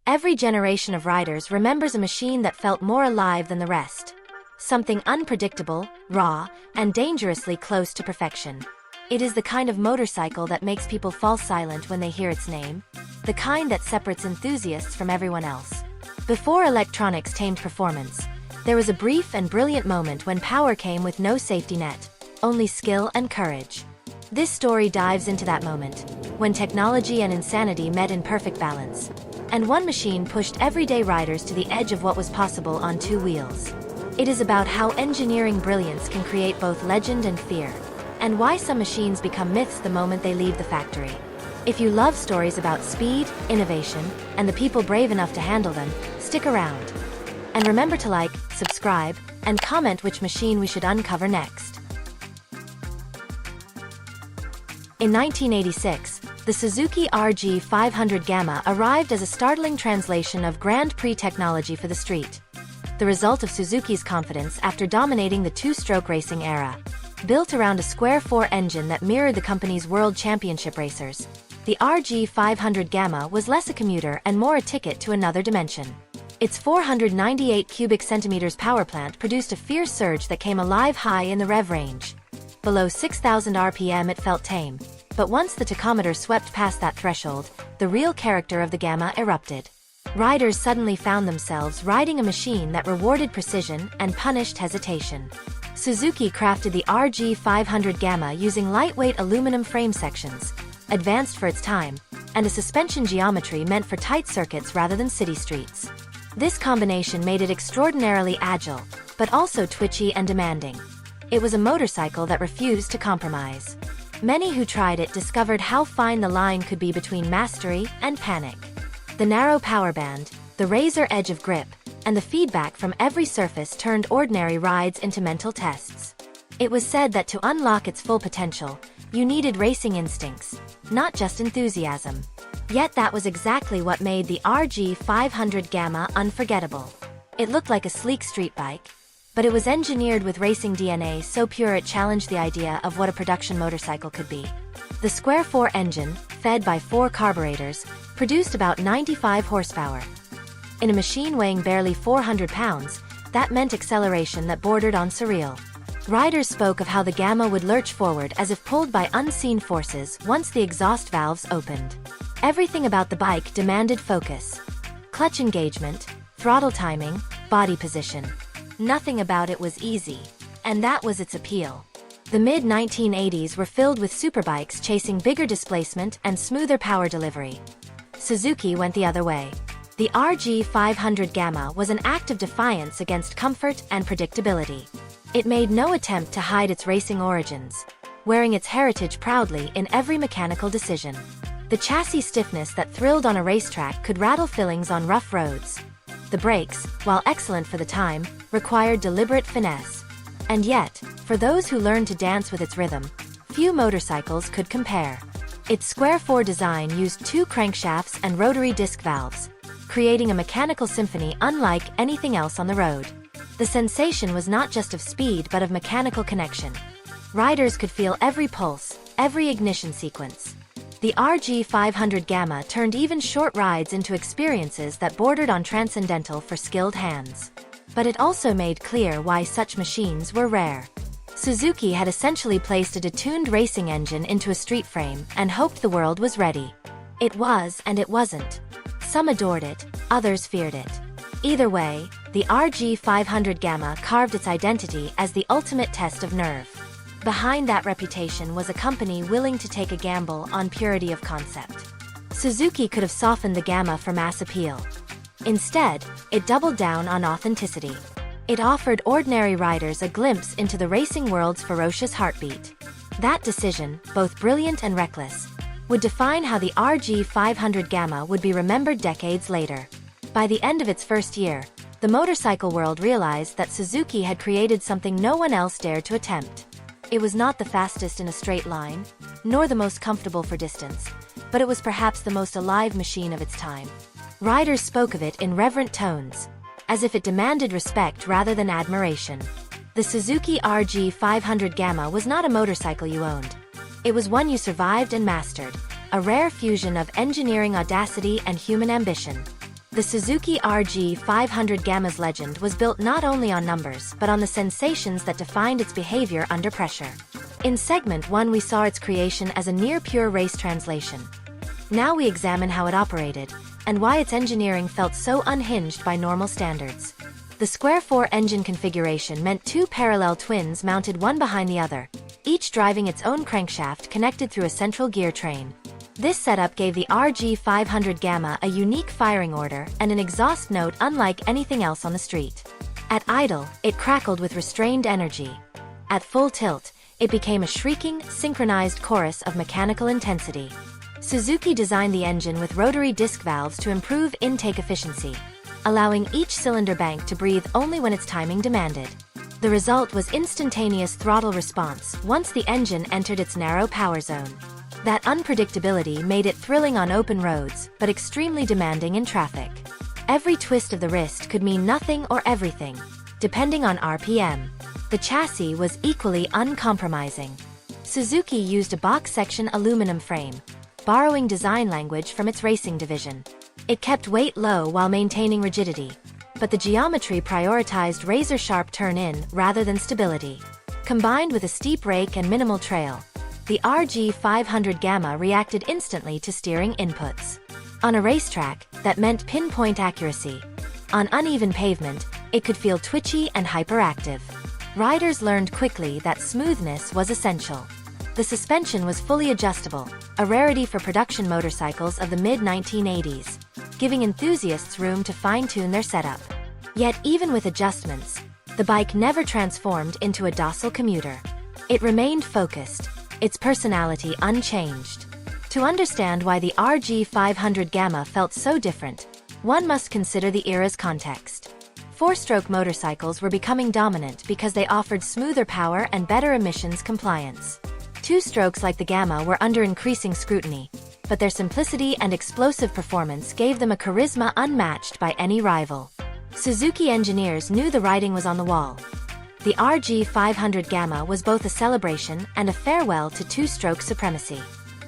Every generation of riders remembers a machine that felt more alive than the rest. Something unpredictable, raw, and dangerously close to perfection. It is the kind of motorcycle that makes people fall silent when they hear its name, the kind that separates enthusiasts from everyone else. Before electronics tamed performance, there was a brief and brilliant moment when power came with no safety net, only skill and courage. This story dives into that moment, when technology and insanity met in perfect balance, and one machine pushed everyday riders to the edge of what was possible on two wheels. It is about how engineering brilliance can create both legend and fear, and why some machines become myths the moment they leave the factory. If you love stories about speed, innovation, and the people brave enough to handle them, stick around. And remember to like, subscribe, and comment which machine we should uncover next. In 1986, the Suzuki RG500 Gamma arrived as a startling translation of Grand Prix technology for the street. The result of Suzuki's confidence after dominating the two-stroke racing era. Built around a square-4 engine that mirrored the company's World Championship racers, the RG500 Gamma was less a commuter and more a ticket to another dimension. Its 498 cubic centimeters power plant produced a fierce surge that came alive high in the rev range. Below 6,000 RPM it felt tame, but once the tachometer swept past that threshold, the real character of the Gamma erupted. Riders suddenly found themselves riding a machine that rewarded precision and punished hesitation. Suzuki crafted the RG500 Gamma using lightweight aluminum frame sections, advanced for its time, and a suspension geometry meant for tight circuits rather than city streets. This combination made it extraordinarily agile, but also twitchy and demanding. It was a motorcycle that refused to compromise. Many who tried it discovered how fine the line could be between mastery and panic. The narrow power band, the razor edge of grip, and the feedback from every surface turned ordinary rides into mental tests. It was said that to unlock its full potential, you needed racing instincts, not just enthusiasm. Yet that was exactly what made the RG500 Gamma unforgettable. It looked like a sleek street bike, but it was engineered with racing DNA so pure it challenged the idea of what a production motorcycle could be. The square-4 engine, fed by 4 carburetors, produced about 95 horsepower. In a machine weighing barely 400 pounds, that meant acceleration that bordered on surreal. Riders spoke of how the Gamma would lurch forward as if pulled by unseen forces once the exhaust valves opened. Everything about the bike demanded focus. Clutch engagement, throttle timing, body position. Nothing about it was easy, and that was its appeal. The mid-1980s were filled with superbikes chasing bigger displacement and smoother power delivery. Suzuki went the other way. The RG500 Gamma was an act of defiance against comfort and predictability. It made no attempt to hide its racing origins, wearing its heritage proudly in every mechanical decision. The chassis stiffness that thrilled on a racetrack could rattle fillings on rough roads. The brakes, while excellent for the time, required deliberate finesse. And yet, for those who learned to dance with its rhythm, few motorcycles could compare. Its square-4 design used 2 crankshafts and rotary disc valves, creating a mechanical symphony unlike anything else on the road. The sensation was not just of speed but of mechanical connection. Riders could feel every pulse, every ignition sequence. The RG500 Gamma turned even short rides into experiences that bordered on transcendental for skilled hands. But it also made clear why such machines were rare. Suzuki had essentially placed a detuned racing engine into a street frame and hoped the world was ready. It was and it wasn't. Some adored it, others feared it. Either way, the RG500 Gamma carved its identity as the ultimate test of nerve. Behind that reputation was a company willing to take a gamble on purity of concept. Suzuki could have softened the Gamma for mass appeal. Instead, it doubled down on authenticity. It offered ordinary riders a glimpse into the racing world's ferocious heartbeat. That decision, both brilliant and reckless, would define how the RG500 Gamma would be remembered decades later. By the end of its first year, the motorcycle world realized that Suzuki had created something no one else dared to attempt. It was not the fastest in a straight line, nor the most comfortable for distance, but it was perhaps the most alive machine of its time. Riders spoke of it in reverent tones, as if it demanded respect rather than admiration. The Suzuki RG500 Gamma was not a motorcycle you owned. It was one you survived and mastered, a rare fusion of engineering audacity and human ambition. The Suzuki RG500 Gamma's legend was built not only on numbers but on the sensations that defined its behavior under pressure. In Segment 1 we saw its creation as a near-pure race translation. Now we examine how it operated, and why its engineering felt so unhinged by normal standards. The square 4 engine configuration meant two parallel twins mounted one behind the other, each driving its own crankshaft connected through a central gear train. This setup gave the RG500 Gamma a unique firing order and an exhaust note unlike anything else on the street. At idle, it crackled with restrained energy. At full tilt, it became a shrieking, synchronized chorus of mechanical intensity. Suzuki designed the engine with rotary disc valves to improve intake efficiency, allowing each cylinder bank to breathe only when its timing demanded. The result was instantaneous throttle response once the engine entered its narrow power zone. That unpredictability made it thrilling on open roads, but extremely demanding in traffic. Every twist of the wrist could mean nothing or everything, depending on RPM. The chassis was equally uncompromising. Suzuki used a box-section aluminum frame, borrowing design language from its racing division. It kept weight low while maintaining rigidity, but the geometry prioritized razor-sharp turn-in rather than stability. Combined with a steep rake and minimal trail, the RG500 Gamma reacted instantly to steering inputs. On a racetrack, that meant pinpoint accuracy. On uneven pavement, it could feel twitchy and hyperactive. Riders learned quickly that smoothness was essential. The suspension was fully adjustable, a rarity for production motorcycles of the mid-1980s, giving enthusiasts room to fine-tune their setup. Yet even with adjustments, the bike never transformed into a docile commuter. It remained focused, its personality unchanged. To understand why the RG500 Gamma felt so different, one must consider the era's context. Four-stroke motorcycles were becoming dominant because they offered smoother power and better emissions compliance. Two-strokes like the Gamma were under increasing scrutiny, but their simplicity and explosive performance gave them a charisma unmatched by any rival. Suzuki engineers knew the writing was on the wall. The RG500 Gamma was both a celebration and a farewell to two-stroke supremacy.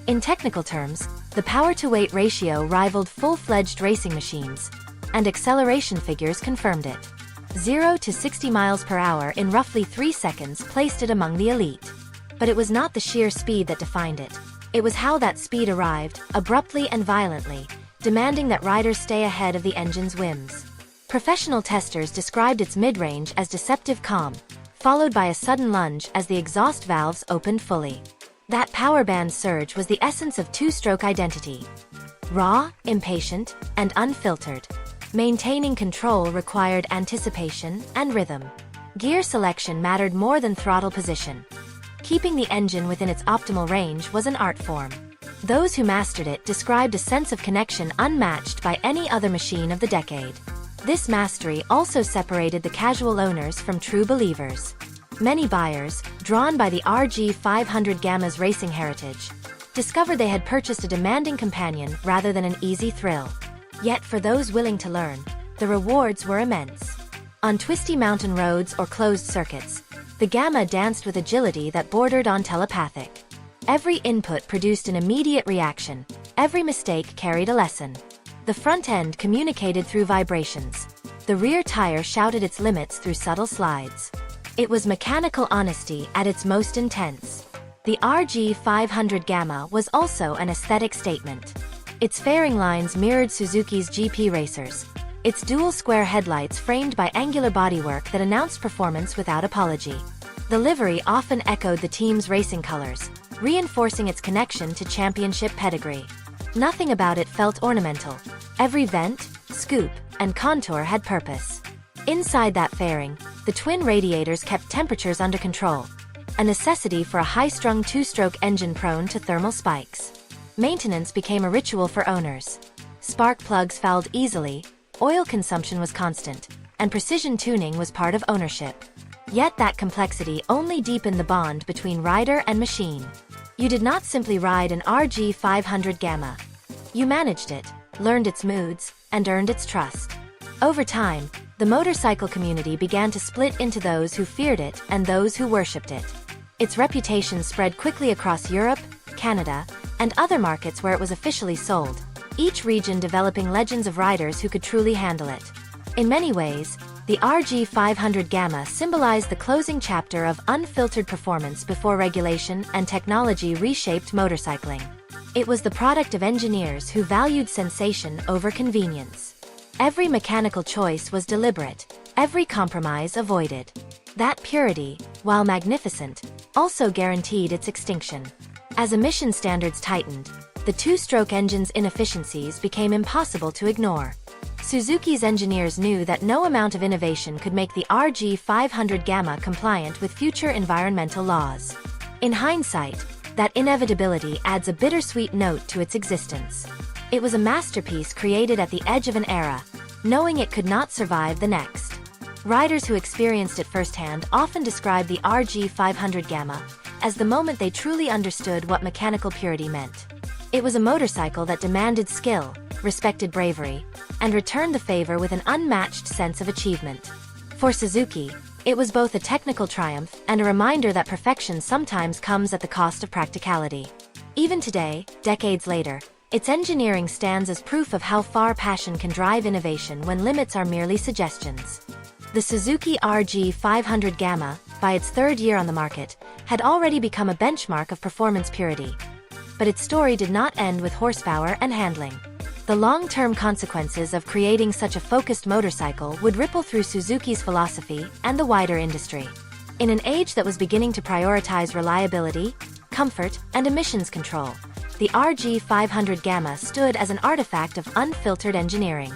In technical terms, the power-to-weight ratio rivaled full-fledged racing machines, and acceleration figures confirmed it. 0 to 60 miles per hour in roughly 3 seconds placed it among the elite. But it was not the sheer speed that defined it. It was how that speed arrived, abruptly and violently, demanding that riders stay ahead of the engine's whims. Professional testers described its mid-range as deceptive calm, followed by a sudden lunge as the exhaust valves opened fully. That power band surge was the essence of two-stroke identity. Raw, impatient, and unfiltered. Maintaining control required anticipation and rhythm. Gear selection mattered more than throttle position. Keeping the engine within its optimal range was an art form. Those who mastered it described a sense of connection unmatched by any other machine of the decade. This mastery also separated the casual owners from true believers. Many buyers, drawn by the RG500 Gamma's racing heritage, discovered they had purchased a demanding companion rather than an easy thrill. Yet for those willing to learn, the rewards were immense. On twisty mountain roads or closed circuits, the Gamma danced with agility that bordered on telepathic. Every input produced an immediate reaction, every mistake carried a lesson. The front end communicated through vibrations. The rear tire shouted its limits through subtle slides. It was mechanical honesty at its most intense. The RG500 Gamma was also an aesthetic statement. Its fairing lines mirrored Suzuki's GP racers. Its dual square headlights framed by angular bodywork that announced performance without apology. The livery often echoed the team's racing colors, reinforcing its connection to championship pedigree. Nothing about it felt ornamental. Every vent, scoop, and contour had purpose. Inside that fairing, the twin radiators kept temperatures under control, a necessity for a high-strung two-stroke engine prone to thermal spikes. Maintenance became a ritual for owners. Spark plugs fouled easily, oil consumption was constant, and precision tuning was part of ownership. Yet that complexity only deepened the bond between rider and machine. You did not simply ride an RG500 Gamma. You managed it, learned its moods, and earned its trust. Over time, the motorcycle community began to split into those who feared it and those who worshipped it. Its reputation spread quickly across Europe, Canada, and other markets where it was officially sold, each region developing legends of riders who could truly handle it. In many ways, the RG500 Gamma symbolized the closing chapter of unfiltered performance before regulation and technology reshaped motorcycling. It was the product of engineers who valued sensation over convenience. Every mechanical choice was deliberate, every compromise avoided. That purity, while magnificent, also guaranteed its extinction. As emission standards tightened, the two-stroke engine's inefficiencies became impossible to ignore. Suzuki's engineers knew that no amount of innovation could make the RG500 Gamma compliant with future environmental laws. In hindsight, that inevitability adds a bittersweet note to its existence. It was a masterpiece created at the edge of an era, knowing it could not survive the next. Riders who experienced it firsthand often describe the RG500 Gamma as the moment they truly understood what mechanical purity meant. It was a motorcycle that demanded skill, respected bravery, and returned the favor with an unmatched sense of achievement. For Suzuki, it was both a technical triumph and a reminder that perfection sometimes comes at the cost of practicality. Even today, decades later, its engineering stands as proof of how far passion can drive innovation when limits are merely suggestions. The Suzuki RG500 Gamma, by its third year on the market, had already become a benchmark of performance purity. But its story did not end with horsepower and handling. The long-term consequences of creating such a focused motorcycle would ripple through Suzuki's philosophy and the wider industry. In an age that was beginning to prioritize reliability, comfort, and emissions control, the RG500 Gamma stood as an artifact of unfiltered engineering.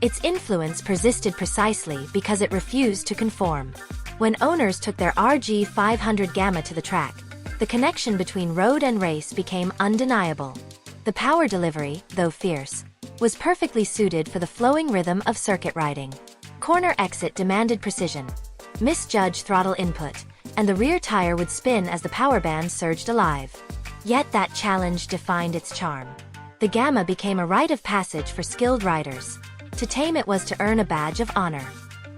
Its influence persisted precisely because it refused to conform. When owners took their RG500 Gamma to the track, the connection between road and race became undeniable. The power delivery, though fierce, was perfectly suited for the flowing rhythm of circuit riding. Corner exit demanded precision, misjudged throttle input, and the rear tire would spin as the power band surged alive. Yet that challenge defined its charm. The Gamma became a rite of passage for skilled riders. To tame it was to earn a badge of honor.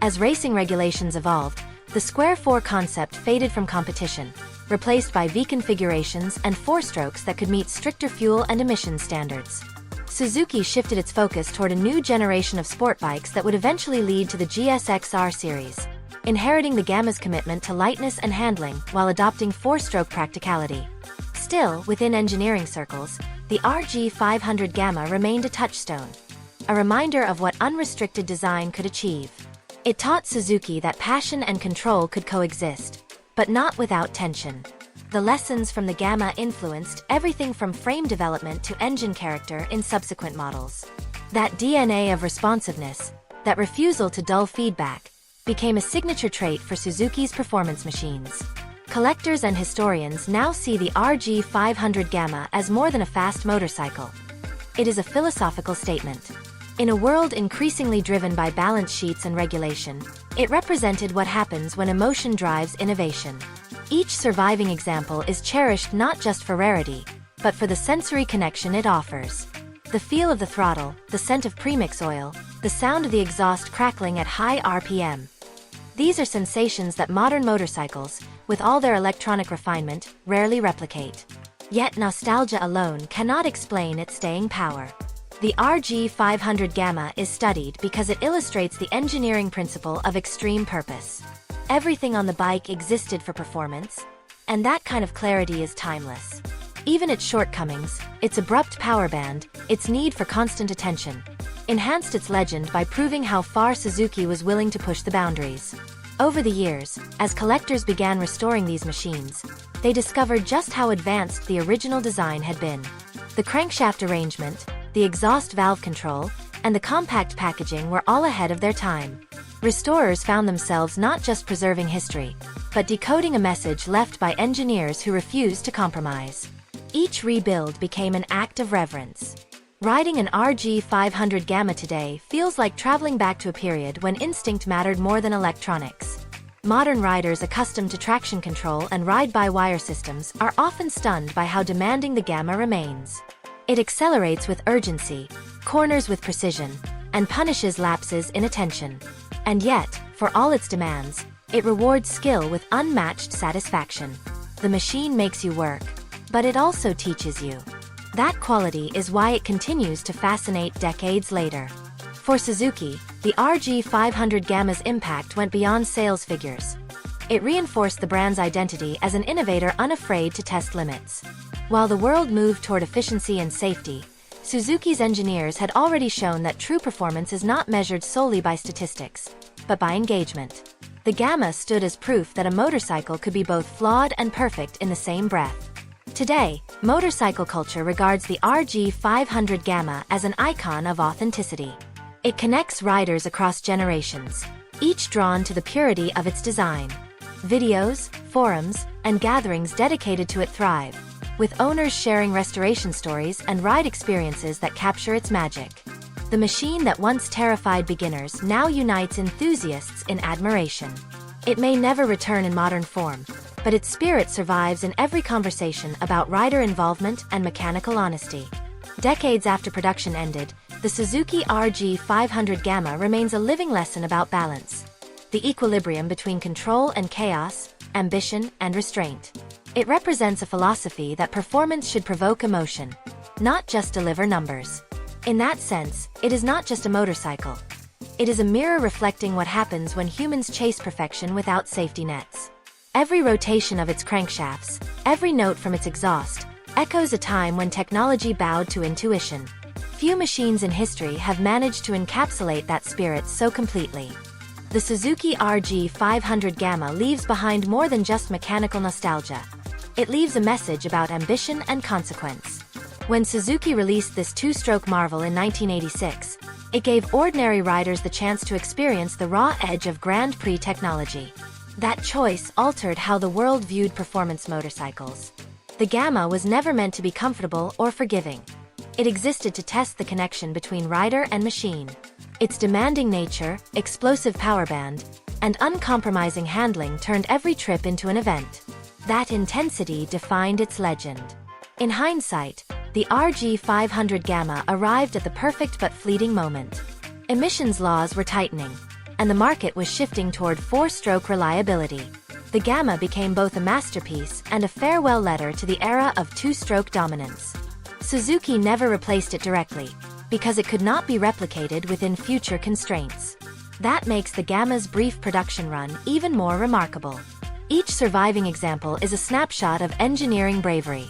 As racing regulations evolved, the Square 4 concept faded from competition, replaced by V configurations and four-strokes that could meet stricter fuel and emissions standards. Suzuki shifted its focus toward a new generation of sport bikes that would eventually lead to the GSX-R series, inheriting the Gamma's commitment to lightness and handling while adopting four-stroke practicality. Still, within engineering circles, the RG500 Gamma remained a touchstone, a reminder of what unrestricted design could achieve. It taught Suzuki that passion and control could coexist, but not without tension. The lessons from the Gamma influenced everything from frame development to engine character in subsequent models. That DNA of responsiveness, that refusal to dull feedback, became a signature trait for Suzuki's performance machines. Collectors and historians now see the RG500 Gamma as more than a fast motorcycle. It is a philosophical statement. In a world increasingly driven by balance sheets and regulation, it represented what happens when emotion drives innovation. Each surviving example is cherished not just for rarity, but for the sensory connection it offers. The feel of the throttle, the scent of premix oil, the sound of the exhaust crackling at high RPM. These are sensations that modern motorcycles, with all their electronic refinement, rarely replicate. Yet nostalgia alone cannot explain its staying power. The RG500 Gamma is studied because it illustrates the engineering principle of extreme purpose. Everything on the bike existed for performance, and that kind of clarity is timeless. Even its shortcomings, its abrupt power band, its need for constant attention, enhanced its legend by proving how far Suzuki was willing to push the boundaries. Over the years, as collectors began restoring these machines, they discovered just how advanced the original design had been. The crankshaft arrangement, the exhaust valve control, and the compact packaging were all ahead of their time. Restorers found themselves not just preserving history, but decoding a message left by engineers who refused to compromise. Each rebuild became an act of reverence. Riding an RG500 Gamma today feels like traveling back to a period when instinct mattered more than electronics. Modern riders accustomed to traction control and ride-by-wire systems are often stunned by how demanding the Gamma remains. It accelerates with urgency, corners with precision, and punishes lapses in attention. And yet, for all its demands, it rewards skill with unmatched satisfaction. The machine makes you work, but it also teaches you. That quality is why it continues to fascinate decades later. For Suzuki, the RG500 Gamma's impact went beyond sales figures. It reinforced the brand's identity as an innovator unafraid to test limits. While the world moved toward efficiency and safety, Suzuki's engineers had already shown that true performance is not measured solely by statistics, but by engagement. The Gamma stood as proof that a motorcycle could be both flawed and perfect in the same breath. Today, motorcycle culture regards the RG500 Gamma as an icon of authenticity. It connects riders across generations, each drawn to the purity of its design. Videos, forums, and gatherings dedicated to it thrive, with owners sharing restoration stories and ride experiences that capture its magic. The machine that once terrified beginners now unites enthusiasts in admiration. It may never return in modern form, but its spirit survives in every conversation about rider involvement and mechanical honesty. Decades after production ended, the Suzuki RG500 Gamma remains a living lesson about balance. The equilibrium between control and chaos, ambition and restraint. It represents a philosophy that performance should provoke emotion, not just deliver numbers. In that sense, it is not just a motorcycle. It is a mirror reflecting what happens when humans chase perfection without safety nets. Every rotation of its crankshafts, every note from its exhaust, echoes a time when technology bowed to intuition. Few machines in history have managed to encapsulate that spirit so completely. The Suzuki RG500 Gamma leaves behind more than just mechanical nostalgia. It leaves a message about ambition and consequence. When Suzuki released this two-stroke marvel in 1986, it gave ordinary riders the chance to experience the raw edge of Grand Prix technology. That choice altered how the world viewed performance motorcycles. The Gamma was never meant to be comfortable or forgiving. It existed to test the connection between rider and machine. Its demanding nature, explosive power band, and uncompromising handling turned every trip into an event. That intensity defined its legend. In hindsight, the RG500 Gamma arrived at the perfect but fleeting moment. Emissions laws were tightening, and the market was shifting toward four-stroke reliability. The Gamma became both a masterpiece and a farewell letter to the era of two-stroke dominance. Suzuki never replaced it directly, because it could not be replicated within future constraints. That makes the Gamma's brief production run even more remarkable. Each surviving example is a snapshot of engineering bravery.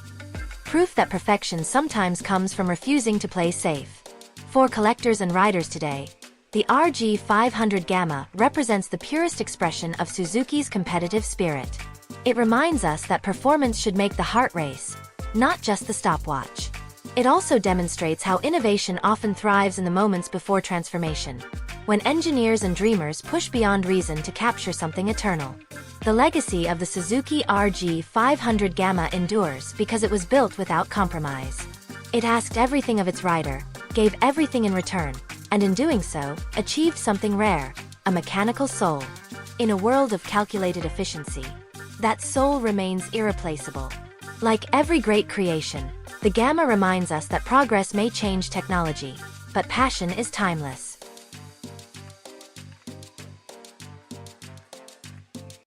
Proof that perfection sometimes comes from refusing to play safe. For collectors and riders today, the RG500 Gamma represents the purest expression of Suzuki's competitive spirit. It reminds us that performance should make the heart race, not just the stopwatch. It also demonstrates how innovation often thrives in the moments before transformation, when engineers and dreamers push beyond reason to capture something eternal. The legacy of the Suzuki RG500 Gamma endures because it was built without compromise. It asked everything of its rider, gave everything in return, and in doing so, achieved something rare, a mechanical soul. In a world of calculated efficiency, that soul remains irreplaceable. Like every great creation, the Gamma reminds us that progress may change technology, but passion is timeless.